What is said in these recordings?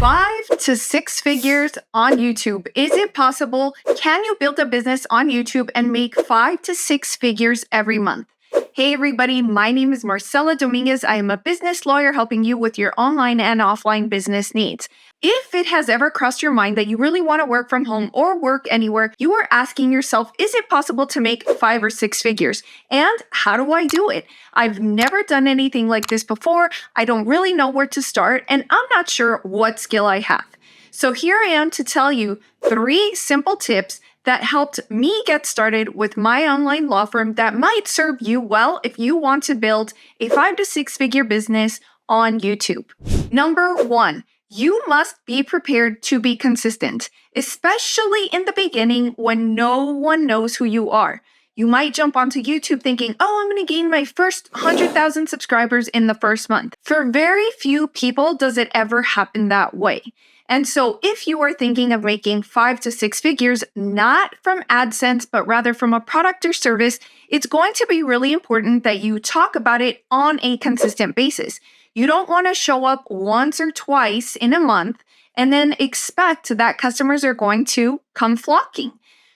5 to 6 figures on YouTube. Is it possible? Can you build a business on YouTube and make 5 to 6 figures every month? Hey everybody, my name is Marcella Dominguez. I am a business lawyer helping you with your online and offline business needs. If it has ever crossed your mind that you really want to work from home or work anywhere, you are asking yourself, is it possible to make 5 or 6 figures? And how do I do it? I've never done anything like this before. I don't really know where to start, and I'm not sure what skill I have. So here I am to tell you 3 simple tips that helped me get started with my online law firm that might serve you well if you want to build a 5 to 6 figure business on YouTube. Number 1, you must be prepared to be consistent, especially in the beginning when no one knows who you are. You might jump onto YouTube thinking, oh, I'm going to gain my first 100,000 subscribers in the first month. For very few people does it ever happen that way. And so if you are thinking of making 5 to 6 figures, not from ADSENSE, but rather from a product or service, it's going to be really important that you talk about it on a consistent basis. You don't want to show up once or twice in a month and then expect that customers are going to come flocking.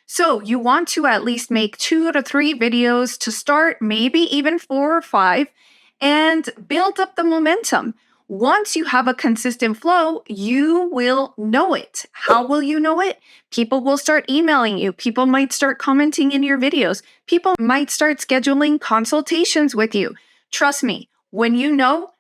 So you want to at least make 2 to 3 videos to start, maybe even 4 or 5, and build up the momentum. Once you have a consistent flow, you will know it. How will you know it? People will start emailing you. People might start commenting in your videos. People might start scheduling consultations with you. Trust me, when you know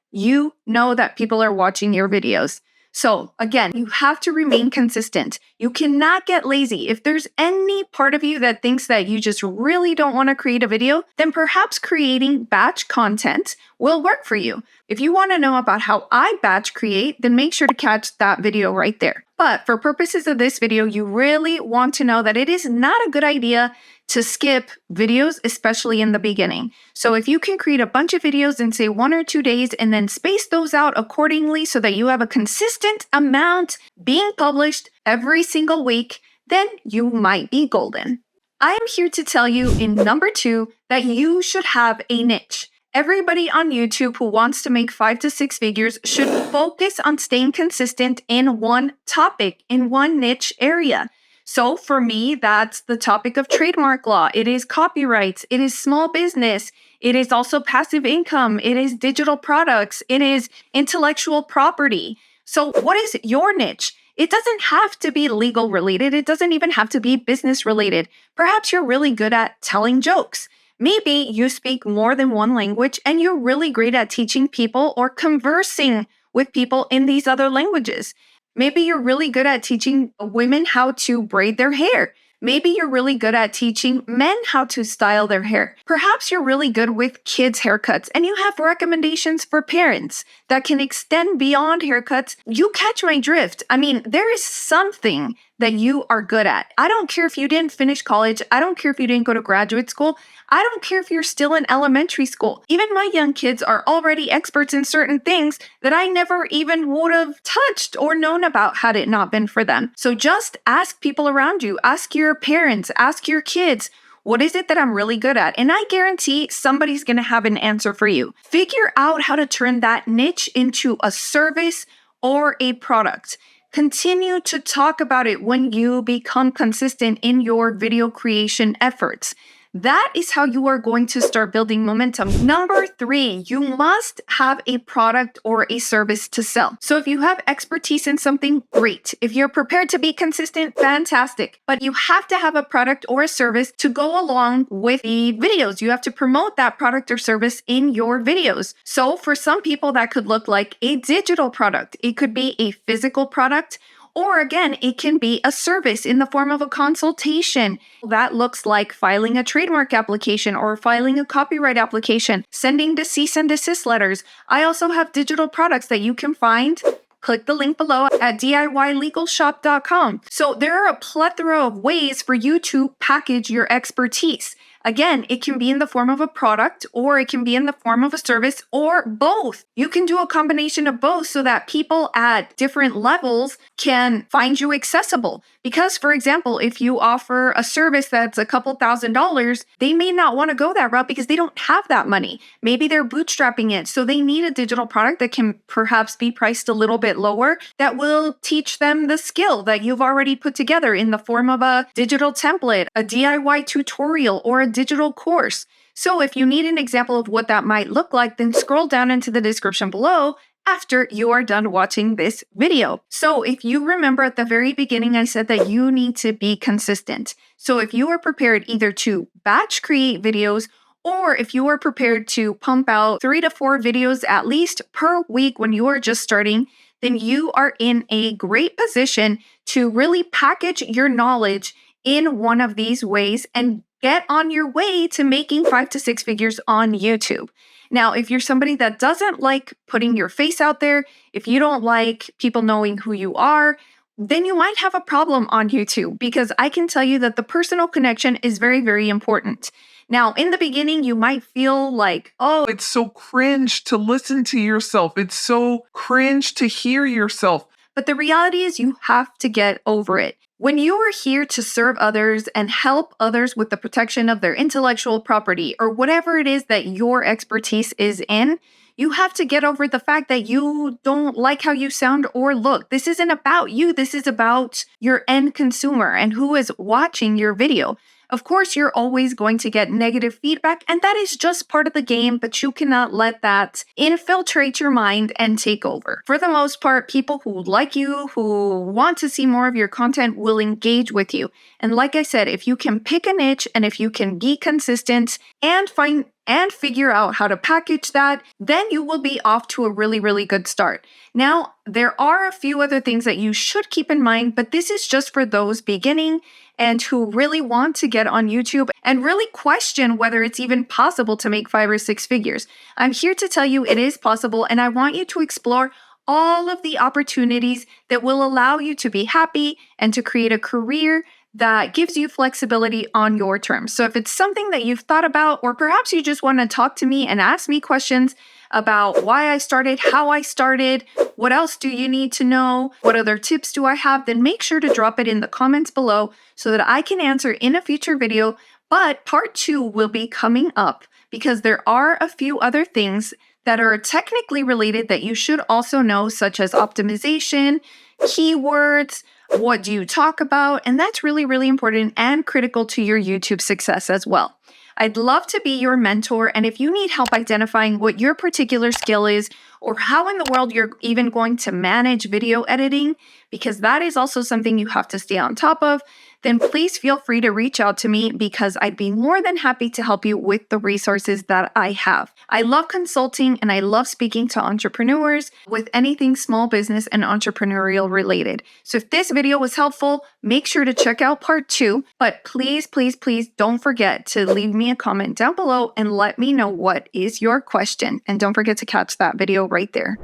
that people are watching your videos. So again, you have to remain consistent. You cannot get lazy. If there's any part of you that thinks that you just really don't want to create a video, then perhaps creating batch content will work for you. If you want to know about how I batch create, then make sure to catch that video right there. But for purposes of this video, you really want to know that it is not a good idea to skip videos, especially in the beginning. So if you can create a bunch of videos in say 1 or 2 days and then space those out accordingly so that you have a consistent amount being published every single week, then you might be golden. I am here to tell you in number 2 that you should have a niche. Everybody on YouTube who wants to make 5 to 6 figures should focus on staying consistent in one topic, in one niche area. So for me, that's the topic of trademark law. It is copyrights. It is small business. It is also passive income. It is digital products. It is intellectual property. So what is your niche? It doesn't have to be legal related. It doesn't even have to be business related. Perhaps you're really good at telling jokes. Maybe you speak more than one language and you're really great at teaching people or conversing with people in these other languages. Maybe you're really good at teaching women how to braid their hair. Maybe you're really good at teaching men how to style their hair. Perhaps you're really good with kids' haircuts and you have recommendations for parents that can extend beyond haircuts. You catch my drift. I mean, there is something that you are good at. I don't care if you didn't finish college. I don't care if you didn't go to graduate school. I don't care if you're still in elementary school. Even my young kids are already experts in certain things that I never even would have touched or known about had it not been for them. So just ask people around you. Ask your parents. Ask your kids. What is it that I'm really good at? And I guarantee somebody's going to have an answer for you. Figure out how to turn that niche into a service or a product. Continue to talk about it when you become consistent in your video creation efforts. That is how you are going to start building momentum. Number 3, you must have a product or a service to sell. So if you have expertise in something, great. If you're prepared to be consistent, fantastic. But you have to have a product or a service to go along with the videos. You have to promote that product or service in your videos. So for some people, that could look like a digital product. It could be a physical product. Or again, it can be a service in the form of a consultation. That looks like filing a trademark application or filing a copyright application, sending the cease and desist letters. I also have digital products that you can find. Click the link below at DIYlegalshop.com. So there are a plethora of ways for you to package your expertise. Again, it can be in the form of a product, or it can be in the form of a service, or both. You can do a combination of both so that people at different levels can find you accessible. Because, for example, if you offer a service that's a couple $1,000s, they may not want to go that route because they don't have that money. Maybe they're bootstrapping it, so they need a digital product that can perhaps be priced a little bit lower that will teach them the skill that you've already put together in the form of a digital template, a DIY tutorial, or a digital course. So if you need an example of what that might look like, then scroll down into the description below after you are done watching this video. So if you remember at the very beginning, I said that you need to be consistent. So if you are prepared either to batch create videos, or if you are prepared to pump out 3 to 4 videos at least per week when you are just starting, then you are in a great position to really package your knowledge in one of these ways and get on your way to making 5 to 6 figures on YouTube. Now, if you're somebody that doesn't like putting your face out there, if you don't like people knowing who you are, then you might have a problem on YouTube, because I can tell you that the personal connection is very, very important. Now, in the beginning, you might feel like, oh, It's so cringe to listen to yourself. It's so cringe to hear yourself. but the reality is you have to get over it. When you are here to serve others and help others with the protection of their intellectual property or whatever it is that your expertise is in, you have to get over the fact that you don't like how you sound or look. This isn't about you. This is about your end consumer and who is watching your video. Of course, you're always going to get negative feedback, and that is just part of the game, but you cannot let that infiltrate your mind and take over. For the most part, people who like you, who want to see more of your content, will engage with you. And like I said, if you can pick a niche and if you can be consistent and figure out how to package that, then you will be off to a really, really good start. Now, there are a few other things that you should keep in mind, but this is just for those beginning and who really want to get on YouTube and really question whether it's even possible to make 5 or 6 figures. I'm here to tell you it is possible, and I want you to explore all of the opportunities that will allow you to be happy and to create a career that gives you flexibility on your terms. So if it's something that you've thought about, or perhaps you just want to talk to me and ask me questions about why I started, how I started, what else do you need to know, what other tips do I have, then make sure to drop it in the comments below so that I can answer in a future video. But part 2 will be coming up because there are a few other things that are technically related that you should also know, such as optimization, keywords, what do you talk about, and that's really, really important and critical to your YouTube success as well. I'd love to be your mentor, and if you need help identifying what your particular skill is or how in the world you're even going to manage video editing, because that is also something you have to stay on top of, then please feel free to reach out to me because I'd be more than happy to help you with the resources that I have. I love consulting and I love speaking to entrepreneurs with anything small business and entrepreneurial related. So if this video was helpful, make sure to check out part 2, but please, please, please don't forget to leave me a comment down below and let me know what is your question. And don't forget to catch that video right there.